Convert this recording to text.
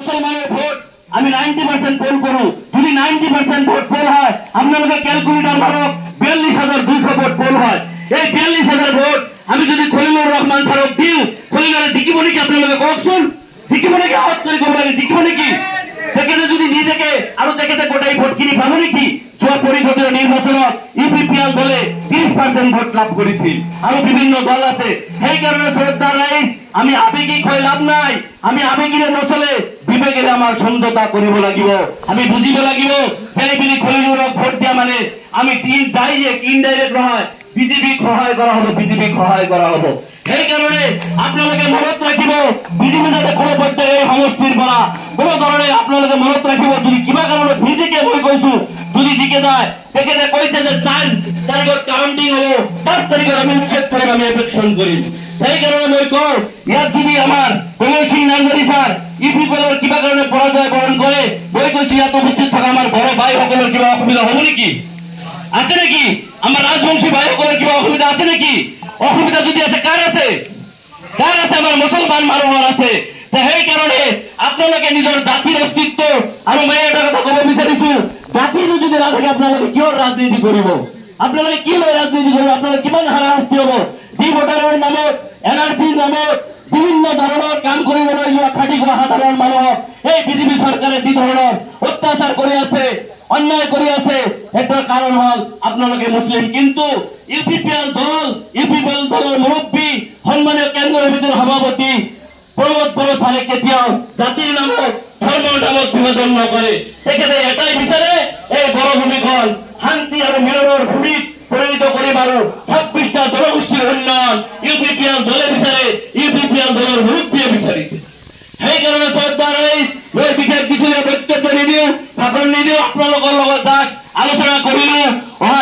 মুসলমানের ভোট আমি 90% পোল করু, যদি 90% ভোট পোল হয় আপনাদের ক্যালকুলেটর মারো 42,200 ভোট পোল হয়। এই 42,000 ভোট আমি যদি খলিলুর রহমান স্যারক দিও, খলিলারে জিকিব নাকি আপনাদের কখন জিকিব নাকি আওয়াজ করে করবো নাকি জিকিব নাকি দেখে যদি নিজেকে আরো দেখে গোটাই ভোট কিনি পাবো নাকি। পরিষদীয় নির্বাচনত ইউপিপিএল দলে 30% ভোট লাভ করেছিল, আরো বিভিন্ন দল আছে। সেই কারণে শ্রদ্ধার রাইস আমি আবেগিক হয়ে লাভ নাই, আমি আবেগিরে নচলে বিবেকের আমার সমঝোতা করিব লাগিব, আমি বুঝিব লাগিব যে বিলি খলিলুরক ভোট দিয়া মানে আমি ডাইরেক্ট ইনডাইরেক্ট নহয় বিজেপি সহায় করা হবো, বিজেপি সহায় করা হবো। সেই কারণে আপনাদেরকে মনত রাখিব বিজেপি যাতে কোনো পর্যায়ে এই সমষ্টির পৰা কোনো ধরনের আপনাদেরকে মনত রাখিব যদি কিবা কারণে বিজেকে মই কৈছো যদি জিকে যায় তেখেতে কৈছে যে 4 তারিখত কাউন্টিং হবো, 5 তারিখত আমি উচ্ছেদ কৰিম, আমি ইলেকশন কৰিম। সেই কারণে মই কওঁ ইয়াত যদি আমার কমল সিং নাৰ্জাৰী স্যার ইউপিপিএলৰ কিবা কারণে পরাজয় বরণ করে মই কৈছো ইয়াত উপস্থিত থাকা আমার বড় ভাই সকলের কিবা অসুবিধা হবো নাকি, আছে নাকি? আমার রাজবংশী ভাই সকলের কিবা অসুবিধা আছে নাকি? অসুবিধা যদি আছে কার আছে? কার আছে? আমার মুসলমান মানুহৰ আছে। সেই কারণে আপনাদের নিজের জাতির অস্তিত্ব আর মই এটা কথা কব বিচাৰিছো, জাতির যদি না থাকে আপনাদের কিয় রাজনীতি করব, আপনাদের কি লয় রাজনীতি করব, আপনাদের কিমান হারাশাস্তি হব। ডি ভোটারের নামত এনআরসির নামত বিভিন্ন ধরনের কাম কৰিবলৈ যোৱা খাটি খোৱা সাধারণ মানুহক এই বিজেপি সরকারে যি ধরনের অত্যাচার করে আছে, অন্যায় করে আছে, এটার কারণ হল আপনাদের মুসলিম। কিন্তু ইউপিপিএল দলের মুরব্বী সম্মানীয় কেন্দ্রের ভিতরে সভাপতি প্রমোদ বড় সাহেব কেতিয়াও জাতির নামত ধর্মের নামত বিভাজন নকৰে। তেখেতে এটাই বিচাৰে এই বড় ভূমিখন শান্তি আৰু মিলনৰ ভূমিত পরিণত কৰিম আৰু 26টা জনগোষ্ঠীর উন্নয়ন ইউপিপিএল দলে বিচাৰে, ইউপিপিএল দলের মুরব্বীয়ে বিচাৰিছে। সেই কারণে শ্রদ্ধা ৰাইজ মই বিশেষ কিছু বক্তব্য নিদিও, ভাষণ নিদিও, আপোনালোকৰ লগত জাষ্ট আলোচনা